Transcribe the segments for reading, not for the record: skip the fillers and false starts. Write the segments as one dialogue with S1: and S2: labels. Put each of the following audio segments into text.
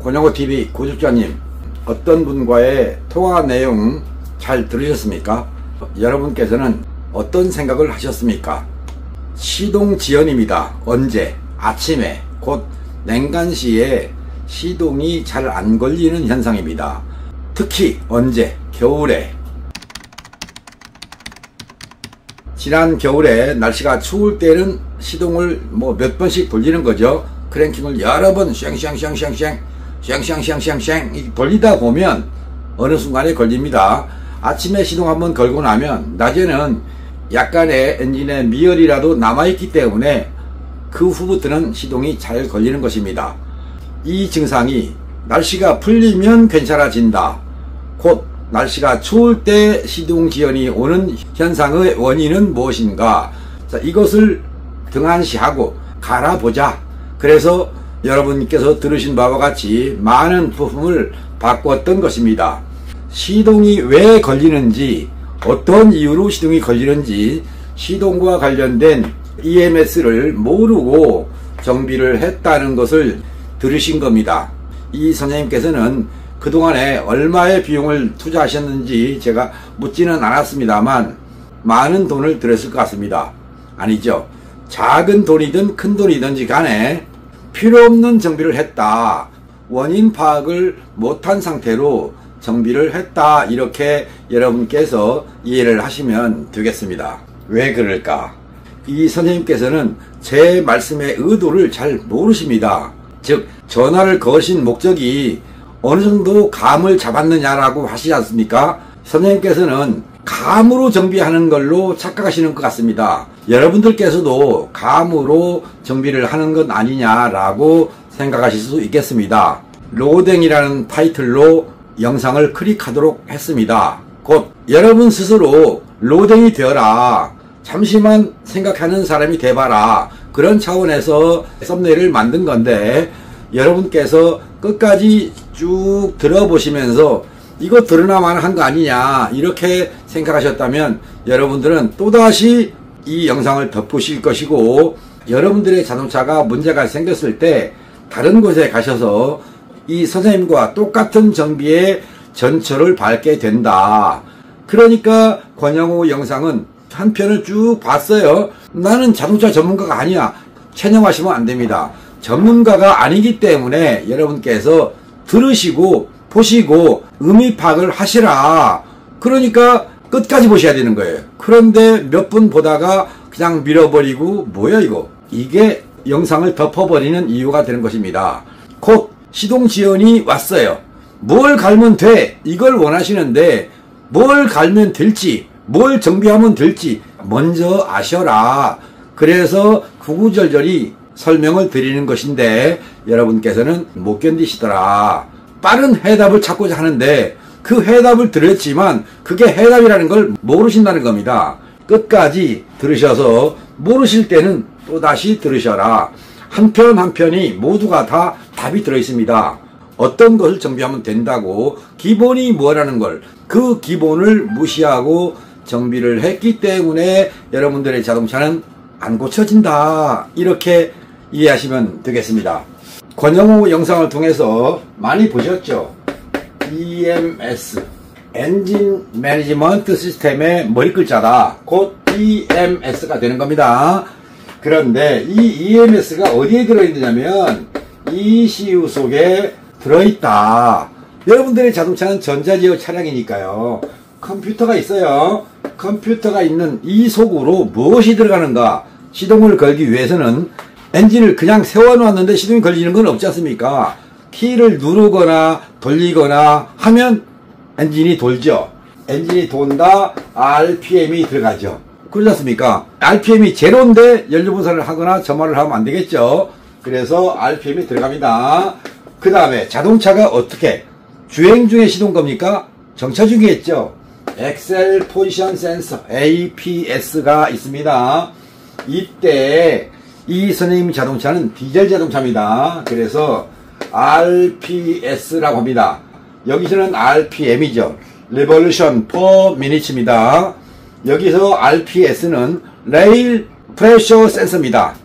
S1: 권영호TV 구독자님, 어떤 분과의 통화 내용 잘 들으셨습니까? 여러분께서는 어떤 생각을 하셨습니까? 시동 지연입니다. 언제? 아침에, 곧 냉간시에 시동이 잘 안 걸리는 현상입니다. 특히 언제? 겨울에. 지난 겨울에 날씨가 추울 때는 시동을 몇 번씩 돌리는 거죠. 크랭킹을 여러 번 쉥쉥쉥쉥쉥 돌리다 보면 어느 순간에 걸립니다. 아침에 시동 한번 걸고 나면 낮에는 약간의 엔진의 미열이라도 남아있기 때문에 그 후부터는 시동이 잘 걸리는 것입니다. 이 증상이 날씨가 풀리면 괜찮아진다. 곧 날씨가 추울 때 시동지연이 오는 현상의 원인은 무엇인가? 자, 이것을 등한시하고 갈아보자. 그래서 여러분께서 들으신 바와 같이 많은 부품을 바꿨던 것입니다. 시동이 왜 걸리는지, 어떤 이유로 시동이 걸리는지, 시동과 관련된 EMS를 모르고 정비를 했다는 것을 들으신 겁니다. 이 선생님께서는 그동안에 얼마의 비용을 투자하셨는지 제가 묻지는 않았습니다만 많은 돈을 들였을 것 같습니다. 아니죠. 작은 돈이든 큰 돈이든지 간에 필요없는 정비를 했다. 원인 파악을 못한 상태로 정비를 했다. 이렇게 여러분께서 이해를 하시면 되겠습니다. 왜 그럴까? 이 선생님께서는 제 말씀의 의도를 잘 모르십니다. 즉 전화를 거신 목적이 어느 정도 감을 잡았느냐라고 하시지 않습니까? 선생님께서는 감으로 정비하는 걸로 착각하시는 것 같습니다. 여러분들께서도 감으로 정비를 하는 것 아니냐라고 생각하실 수 있겠습니다. 로댕이라는 타이틀로 영상을 클릭하도록 했습니다. 곧 여러분 스스로 로댕이 되어라. 잠시만 생각하는 사람이 돼봐라. 그런 차원에서 썸네일을 만든 건데 여러분께서 끝까지 쭉 들어보시면서 이거 들으나만 한 거 아니냐 이렇게 생각하셨다면 여러분들은 또다시 이 영상을 덮으실 것이고 여러분들의 자동차가 문제가 생겼을 때 다른 곳에 가셔서 이 선생님과 똑같은 정비의 전철을 밟게 된다. 그러니까 권영호 영상은 한 편을 쭉 봤어요. 나는 자동차 전문가가 아니야. 체념하시면 안 됩니다. 전문가가 아니기 때문에 여러분께서 들으시고 보시고 의미 파악을 하시라. 그러니까 끝까지 보셔야 되는 거예요. 그런데 몇 분 보다가 그냥 밀어버리고 뭐야 이거. 이게 영상을 덮어버리는 이유가 되는 것입니다. 곧 시동지연이 왔어요. 뭘 갈면 돼? 이걸 원하시는데 뭘 갈면 될지 뭘 정비하면 될지 먼저 아셔라. 그래서 구구절절히 설명을 드리는 것인데 여러분께서는 못 견디시더라. 빠른 해답을 찾고자 하는데 그 해답을 들었지만 그게 해답이라는 걸 모르신다는 겁니다. 끝까지 들으셔서 모르실 때는 또다시 들으셔라. 한 편 한 편이 모두가 다 답이 들어있습니다. 어떤 것을 정비하면 된다고 기본이 뭐라는 걸 그 기본을 무시하고 정비를 했기 때문에 여러분들의 자동차는 안 고쳐진다. 이렇게 이해하시면 되겠습니다. 권영호 영상을 통해서 많이 보셨죠? EMS 엔진 매니지먼트 시스템의 머리 글자다. 곧 EMS가 되는 겁니다. 그런데 이 EMS가 어디에 들어있느냐면 ECU 속에 들어있다. 여러분들의 자동차는 전자제어 차량이니까요. 컴퓨터가 있어요. 컴퓨터가 있는 이 속으로 무엇이 들어가는가? 시동을 걸기 위해서는 엔진을 그냥 세워놓았는데 시동이 걸리는 건 없지 않습니까? 키를 누르거나 돌리거나 하면 엔진이 돌죠. 엔진이 돈다. RPM이 들어가죠. 그렇지 않습니까? RPM이 제로인데 연료분산을 하거나 점화를 하면 안 되겠죠. 그래서 RPM이 들어갑니다. 그 다음에 자동차가 어떻게 주행 중에 시동 겁니까? 정차 중이겠죠. 엑셀 포지션 센서 APS가 있습니다. 이때 이 선생님 자동차는 디젤 자동차입니다. 그래서 RPS라고 합니다. 여기서는 RPM이죠. Revolution per Minute입니다. 여기서 RPS는 레일 프레셔 센서입니다.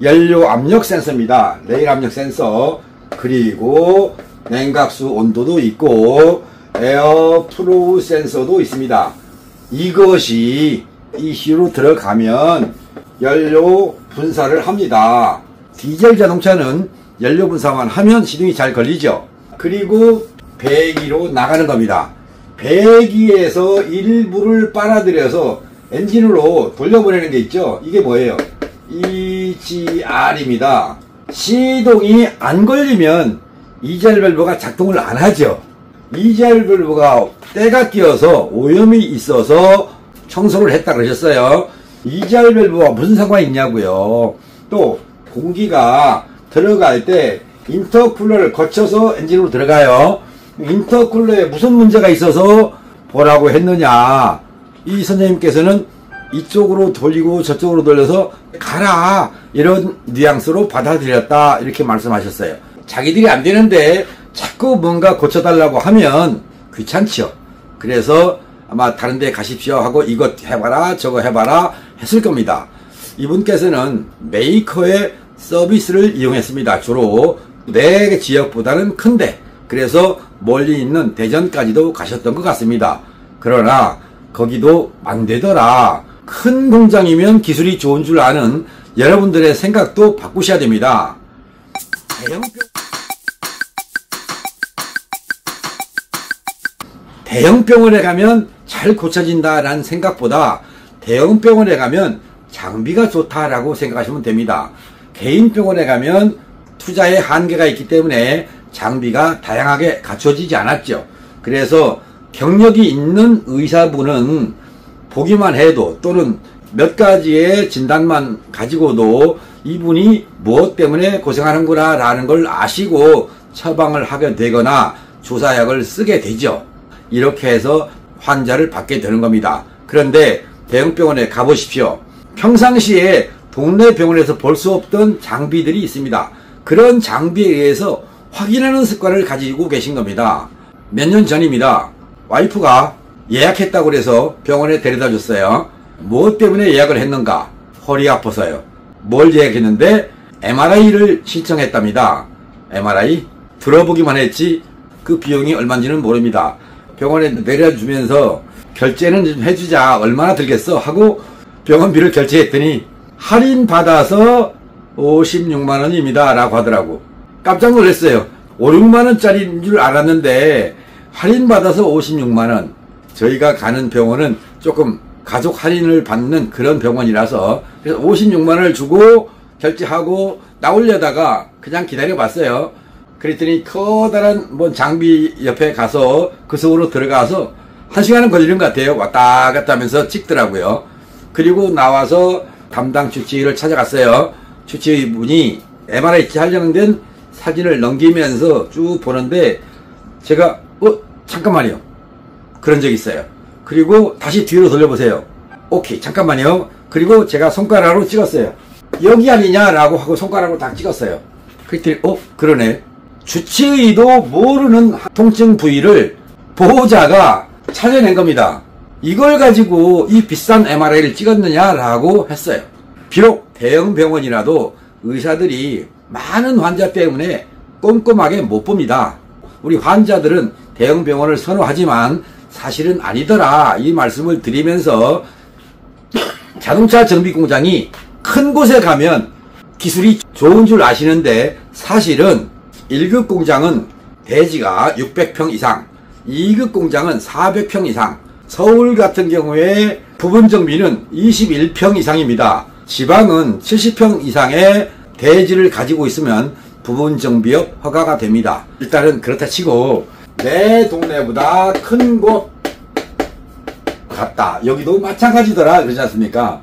S1: 연료 압력 센서입니다. 레일 압력 센서. 그리고 냉각수 온도도 있고 에어 플로우 센서도 있습니다. 이것이 ECU로 들어가면 연료 분사를 합니다. 디젤 자동차는 연료 분사만 하면 시동이 잘 걸리죠. 그리고 배기로 나가는 겁니다. 배기에서 일부를 빨아들여서 엔진으로 돌려보내는 게 있죠. 이게 뭐예요? EGR입니다. 시동이 안 걸리면 EGR 밸브가 작동을 안 하죠. EGR 밸브가 때가 끼어서 오염이 있어서 청소를 했다 그러셨어요. EGR 밸브와 무슨 상관이 있냐고요. 또 공기가 들어갈 때 인터쿨러를 거쳐서 엔진으로 들어가요. 인터쿨러에 무슨 문제가 있어서 보라고 했느냐. 이 선생님께서는 이쪽으로 돌리고 저쪽으로 돌려서 가라 이런 뉘앙스로 받아들였다 이렇게 말씀하셨어요. 자기들이 안 되는데 자꾸 뭔가 고쳐달라고 하면 귀찮죠. 그래서 아마 다른 데 가십시오 하고 이것 해봐라 저거 해봐라 했을 겁니다. 이분께서는 메이커의 서비스를 이용했습니다. 주로 내 지역보다는 큰데 그래서 멀리 있는 대전까지도 가셨던 것 같습니다. 그러나 거기도 안 되더라. 큰 공장이면 기술이 좋은 줄 아는 여러분들의 생각도 바꾸셔야 됩니다. 대형병원에 가면 잘 고쳐진다라는 생각보다 대형병원에 가면 장비가 좋다라고 생각하시면 됩니다. 개인 병원에 가면 투자에 한계가 있기 때문에 장비가 다양하게 갖춰지지 않았죠. 그래서 경력이 있는 의사분은 보기만 해도 또는 몇 가지의 진단만 가지고도 이분이 무엇 때문에 고생하는구나 라는 걸 아시고 처방을 하게 되거나 주사약을 쓰게 되죠. 이렇게 해서 환자를 받게 되는 겁니다. 그런데 대형병원에 가보십시오. 평상시에 동네 병원에서 볼 수 없던 장비들이 있습니다. 그런 장비에 의해서 확인하는 습관을 가지고 계신 겁니다. 몇 년 전입니다. 와이프가 예약했다고 그래서 병원에 데려다 줬어요. 무엇 때문에 예약을 했는가? 허리 아파서요. 뭘 예약했는데 MRI를 신청했답니다. MRI? 들어보기만 했지 그 비용이 얼마인지는 모릅니다. 병원에 내려주면서 결제는 좀 해주자 얼마나 들겠어 하고 병원비를 결제했더니 할인받아서 56만원입니다 라고 하더라고. 깜짝 놀랐어요. 5, 6만원짜리인 줄 알았는데 할인받아서 56만원. 저희가 가는 병원은 조금 가족 할인을 받는 그런 병원이라서 그래서 56만원을 주고 결제하고 나오려다가 그냥 기다려 봤어요. 그랬더니 커다란 장비 옆에 가서 그 속으로 들어가서 1시간은 걸리는 것 같아요. 왔다 갔다 하면서 찍더라고요. 그리고 나와서 담당 주치의를 찾아갔어요. 주치의분이 MRI 촬영된 사진을 넘기면서 쭉 보는데 제가 잠깐만요. 그런 적이 있어요. 그리고 다시 뒤로 돌려보세요. 오케이 잠깐만요. 그리고 제가 손가락으로 찍었어요. 여기 아니냐라고 하고 손가락으로 딱 찍었어요. 그랬더니 그러네. 주치의도 모르는 통증 부위를 보호자가 찾아낸 겁니다. 이걸 가지고 이 비싼 MRI를 찍었느냐라고 했어요. 비록 대형 병원이라도 의사들이 많은 환자 때문에 꼼꼼하게 못 봅니다. 우리 환자들은 대형 병원을 선호하지만 사실은 아니더라 이 말씀을 드리면서 자동차 정비 공장이 큰 곳에 가면 기술이 좋은 줄 아시는데 사실은 1급 공장은 대지가 600평 이상, 2급 공장은 400평 이상, 서울 같은 경우에 부분 정비는 21평 이상입니다. 지방은 70평 이상의 대지를 가지고 있으면 부분 정비업 허가가 됩니다. 일단은 그렇다 치고 내 동네보다 큰 곳 같다. 여기도 마찬가지더라 그러지 않습니까?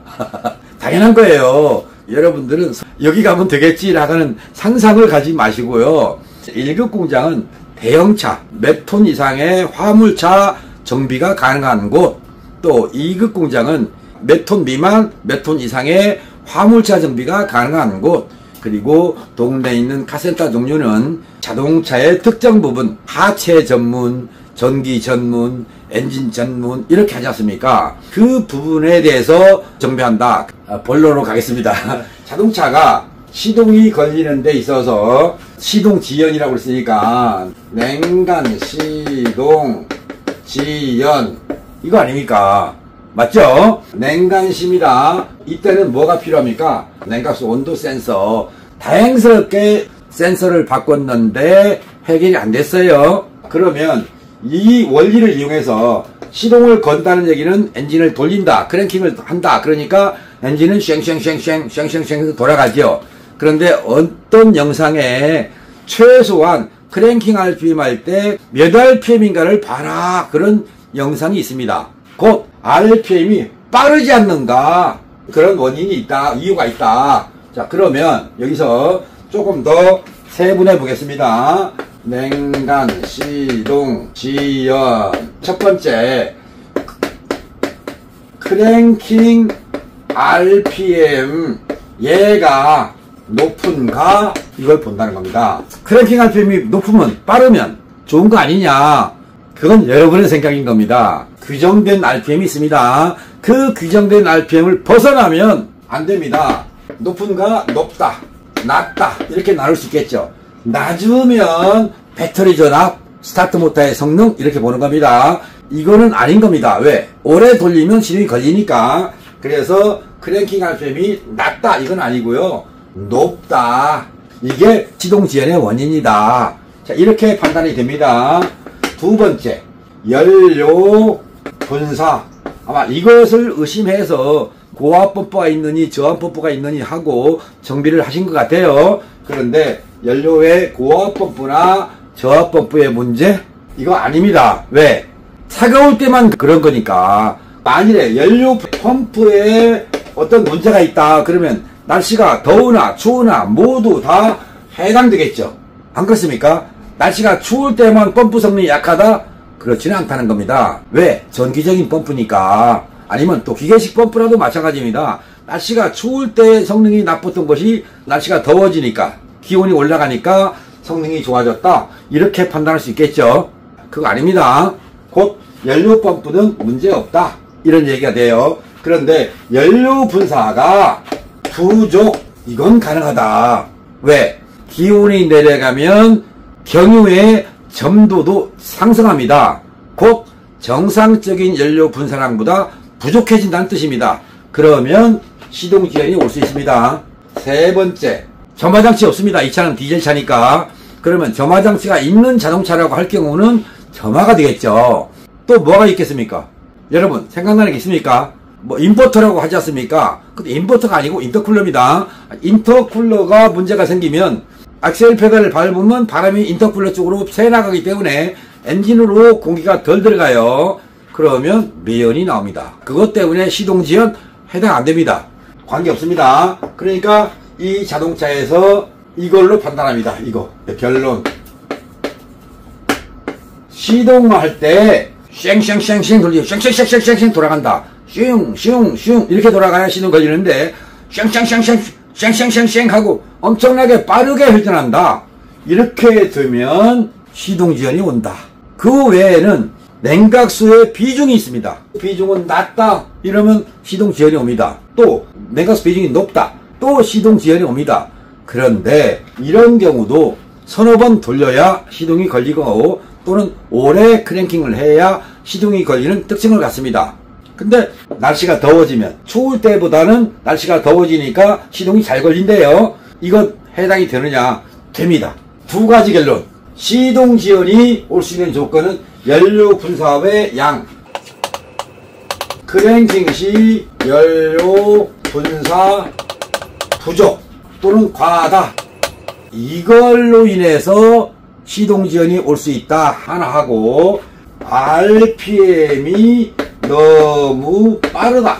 S1: 당연한 거예요. 여러분들은 여기 가면 되겠지라는 상상을 가지 마시고요. 1급 공장은 대형차 몇 톤 이상의 화물차 정비가 가능한 곳, 또 2급 공장은 몇 톤 미만 몇 톤 이상의 화물차 정비가 가능한 곳, 그리고 동네에 있는 카센터 종류는 자동차의 특정 부분 하체 전문, 전기 전문, 엔진 전문 이렇게 하지 않습니까? 그 부분에 대해서 정비한다. 본론으로 가겠습니다. 자동차가 시동이 걸리는 데 있어서 시동 지연이라고 했으니까 냉간 시동 지연 이거 아닙니까? 맞죠? 냉간시입니다. 이때는 뭐가 필요합니까? 냉각수 온도 센서. 다행스럽게 센서를 바꿨는데 해결이 안 됐어요. 그러면 이 원리를 이용해서 시동을 건다는 얘기는 엔진을 돌린다, 크랭킹을 한다. 그러니까 엔진은 쉥쉥쉥쉥 돌아가죠. 그런데 어떤 영상에 최소한 크랭킹 RPM 할 때 몇 RPM인가를 봐라, 그런 영상이 있습니다. 곧 RPM이 빠르지 않는가, 그런 원인이 있다, 이유가 있다. 자, 그러면 여기서 조금 더 세분해 보겠습니다. 냉간 시동 지연. 첫 번째, 크랭킹 RPM 얘가 높은가, 이걸 본다는 겁니다. 크랭킹 RPM이 높으면, 빠르면 좋은 거 아니냐, 그건 여러분의 생각인 겁니다. 규정된 RPM이 있습니다. 그 규정된 RPM을 벗어나면 안 됩니다. 높은가, 높다, 낮다, 이렇게 나눌 수 있겠죠. 낮으면 배터리 전압, 스타트 모터의 성능, 이렇게 보는 겁니다. 이거는 아닌 겁니다. 왜? 오래 돌리면 시동이 걸리니까. 그래서 크랭킹 RPM이 낮다, 이건 아니고요. 높다, 이게 시동 지연의 원인이다. 자, 이렇게 판단이 됩니다. 두 번째, 연료 분사. 아마 이것을 의심해서 고압 펌프가 있느니 저압 펌프가 있느니 하고 정비를 하신 것 같아요. 그런데 연료의 고압 펌프나 저압 펌프의 문제? 이거 아닙니다. 왜? 차가울 때만 그런 거니까. 만일에 연료 펌프에 어떤 문제가 있다 그러면 날씨가 더우나 추우나 모두 다 해당되겠죠. 안 그렇습니까? 날씨가 추울 때만 펌프 성능이 약하다? 그렇지는 않다는 겁니다. 왜? 전기적인 펌프니까. 아니면 또 기계식 펌프라도 마찬가지입니다. 날씨가 추울 때 성능이 나빴던 것이 날씨가 더워지니까, 기온이 올라가니까 성능이 좋아졌다, 이렇게 판단할 수 있겠죠. 그거 아닙니다. 곧 연료 펌프는 문제없다, 이런 얘기가 돼요. 그런데 연료 분사가 부족, 이건 가능하다. 왜? 기온이 내려가면 경유의 점도도 상승합니다. 곧 정상적인 연료 분사량보다 부족해진다는 뜻입니다. 그러면 시동 지연이 올 수 있습니다. 세 번째, 점화장치 없습니다. 이 차는 디젤 차니까. 그러면 점화장치가 있는 자동차라고 할 경우는 점화가 되겠죠. 또 뭐가 있겠습니까? 여러분 생각나는 게 있습니까? 뭐 인버터라고 하지 않습니까? 근데 인버터가 아니고 인터쿨러입니다. 인터쿨러가 문제가 생기면 악셀 페달을 밟으면 바람이 인터쿨러 쪽으로 새나가기 때문에 엔진으로 공기가 덜 들어가요. 그러면 매연이 나옵니다. 그것 때문에 시동지연 해당 안 됩니다. 관계없습니다. 그러니까 이 자동차에서 이걸로 판단합니다. 이거 결론. 시동할 때 쉥쉥쉥쉥 돌리고 쉥쉥쉥쉥쉥 돌아간다. 슝슝슝 이렇게 돌아가야 시동 걸리는데 쉥쉥쉥쉥 하고 엄청나게 빠르게 회전한다. 이렇게 되면 시동지연이 온다. 그 외에는 냉각수의 비중이 있습니다. 비중은 낮다, 이러면 시동지연이 옵니다. 또 냉각수 비중이 높다, 또 시동지연이 옵니다. 그런데 이런 경우도 서너 번 돌려야 시동이 걸리고 또는 오래 크랭킹을 해야 시동이 걸리는 특징을 갖습니다. 근데 날씨가 더워지면, 추울 때보다는 날씨가 더워지니까 시동이 잘 걸린대요. 이건 해당이 되느냐? 됩니다. 두 가지 결론. 시동지연이 올 수 있는 조건은 연료 분사의 양, 크랭킹 시 연료 분사 부족 또는 과하다, 이걸로 인해서 시동지연이 올 수 있다 하나 하고, RPM이 너무 빠르다.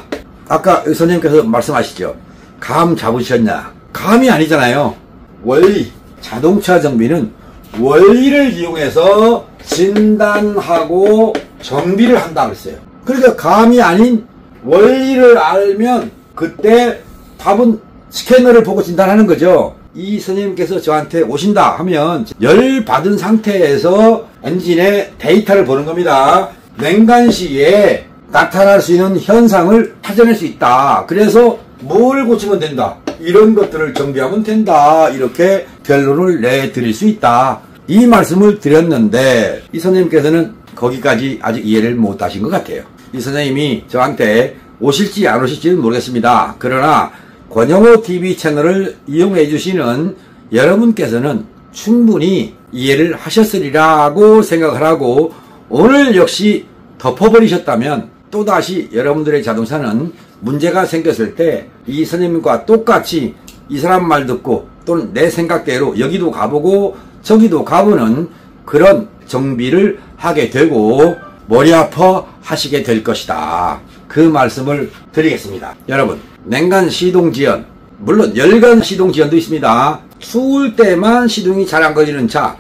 S1: 아까 선생님께서 말씀하시죠. 감 잡으셨냐? 감이 아니잖아요. 원리. 자동차 정비는 원리를 이용해서 진단하고 정비를 한다 그랬어요. 그러니까 감이 아닌 원리를 알면 그때 답은 스캐너를 보고 진단하는 거죠. 이 선생님께서 저한테 오신다 하면 열 받은 상태에서 엔진의 데이터를 보는 겁니다. 냉간 시에 나타날 수 있는 현상을 찾아낼 수 있다. 그래서 뭘 고치면 된다. 이런 것들을 정비하면 된다. 이렇게 결론을 내드릴 수 있다. 이 말씀을 드렸는데 이 선생님께서는 거기까지 아직 이해를 못 하신 것 같아요. 이 선생님이 저한테 오실지 안 오실지는 모르겠습니다. 그러나 권영호 TV 채널을 이용해 주시는 여러분께서는 충분히 이해를 하셨으리라고 생각을 하고 오늘 역시 덮어버리셨다면 또다시 여러분들의 자동차는 문제가 생겼을 때 이 선생님과 똑같이 이 사람 말 듣고 또는 내 생각대로 여기도 가보고 저기도 가보는 그런 정비를 하게 되고 머리 아파 하시게 될 것이다. 그 말씀을 드리겠습니다. 여러분, 냉간 시동 지연, 물론 열간 시동 지연도 있습니다. 추울 때만 시동이 잘 안 걸리는 차,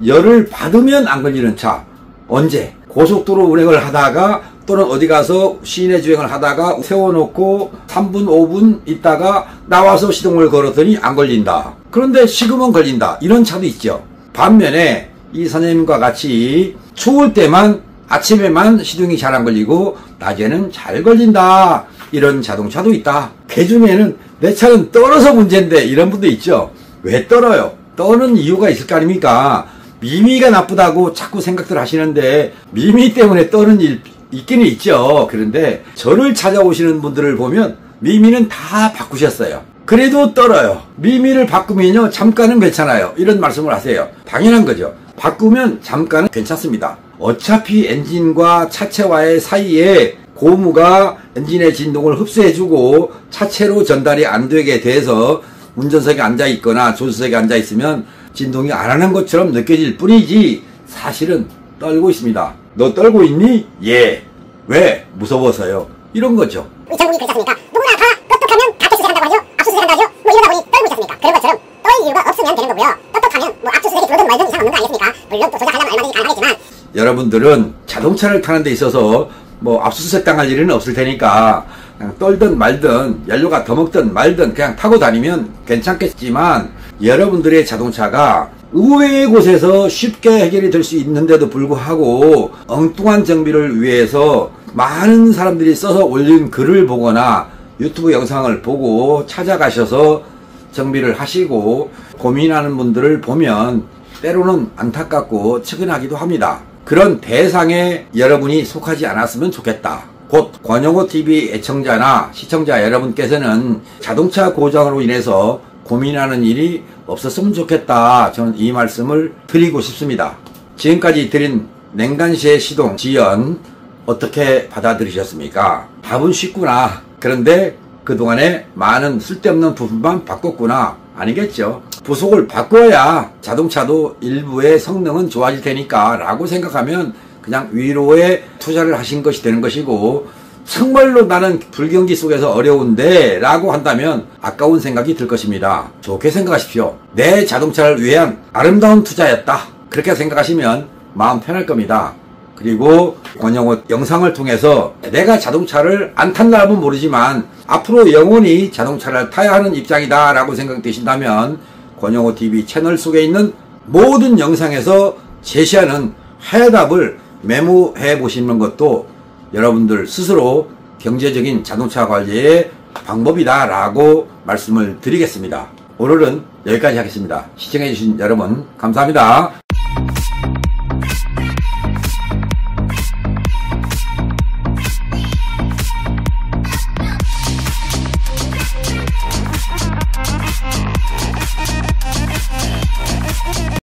S1: 열을 받으면 안 걸리는 차, 언제? 고속도로 운행을 하다가 또는 어디 가서 시내 주행을 하다가 세워놓고 3분 5분 있다가 나와서 시동을 걸었더니 안 걸린다. 그런데 식으면 걸린다. 이런 차도 있죠. 반면에 이 선생님과 같이 추울 때만 아침에만 시동이 잘 안 걸리고 낮에는 잘 걸린다. 이런 자동차도 있다. 그 중에는 내 차는 떨어서 문제인데 이런 분도 있죠. 왜 떨어요? 떠는 이유가 있을 거 아닙니까? 미미가 나쁘다고 자꾸 생각들 하시는데 미미 때문에 떠는 일 있기는 있죠. 그런데 저를 찾아오시는 분들을 보면 미미는 다 바꾸셨어요. 그래도 떨어요. 미미를 바꾸면요 잠깐은 괜찮아요. 이런 말씀을 하세요. 당연한 거죠. 바꾸면 잠깐은 괜찮습니다. 어차피 엔진과 차체와의 사이에 고무가 엔진의 진동을 흡수해주고 차체로 전달이 안 되게 돼서 운전석에 앉아있거나 조수석에 앉아있으면 진동이 안 하는 것처럼 느껴질 뿐이지 사실은 떨고 있습니다. 너 떨고 있니? 예. 왜? 무서워서요. 이런 거죠.
S2: 우리 전국이 그렇지 않습니까? 누구나 다 똑똑하면 다 택시를 한다고 하죠. 압수수색 한다고 하죠. 뭐 이러다 보니 떨고 있지 않습니까? 그런 것처럼 떨 이유가 없으면 되는 거고요. 똑똑하면 뭐 압수수색이 들어오든 말든 이상 없는 거 아니겠습니까? 물론 또 조작하려면 얼마든지 가능하겠지만
S1: 여러분들은 자동차를 타는 데 있어서 뭐 압수수색 당할 일은 없을 테니까 그냥 떨든 말든 연료가 더 먹든 말든 그냥 타고 다니면 괜찮겠지만 여러분들의 자동차가 의외의 곳에서 쉽게 해결이 될 수 있는데도 불구하고 엉뚱한 정비를 위해서 많은 사람들이 써서 올린 글을 보거나 유튜브 영상을 보고 찾아가셔서 정비를 하시고 고민하는 분들을 보면 때로는 안타깝고 측은하기도 합니다. 그런 대상에 여러분이 속하지 않았으면 좋겠다. 곧 권영호TV 애청자나 시청자 여러분께서는 자동차 고장으로 인해서 고민하는 일이 없었으면 좋겠다. 저는 이 말씀을 드리고 싶습니다. 지금까지 드린 냉간시의 시동 지연 어떻게 받아들이셨습니까? 답은 쉽구나. 그런데 그동안에 많은 쓸데없는 부품만 바꿨구나. 아니겠죠. 부속을 바꿔야 자동차도 일부의 성능은 좋아질 테니까 라고 생각하면 그냥 위로에 투자를 하신 것이 되는 것이고 정말로 나는 불경기 속에서 어려운데 라고 한다면 아까운 생각이 들 것입니다. 좋게 생각하십시오. 내 자동차를 위한 아름다운 투자였다. 그렇게 생각하시면 마음 편할 겁니다. 그리고 권영호 영상을 통해서 내가 자동차를 안 탄다면 모르지만 앞으로 영원히 자동차를 타야 하는 입장이다 라고 생각되신다면 권영호TV 채널 속에 있는 모든 영상에서 제시하는 해답을 메모해 보시는 것도 여러분들 스스로 경제적인 자동차 관리의 방법이다 라고 말씀을 드리겠습니다. 오늘은 여기까지 하겠습니다. 시청해 주신 여러분 감사합니다.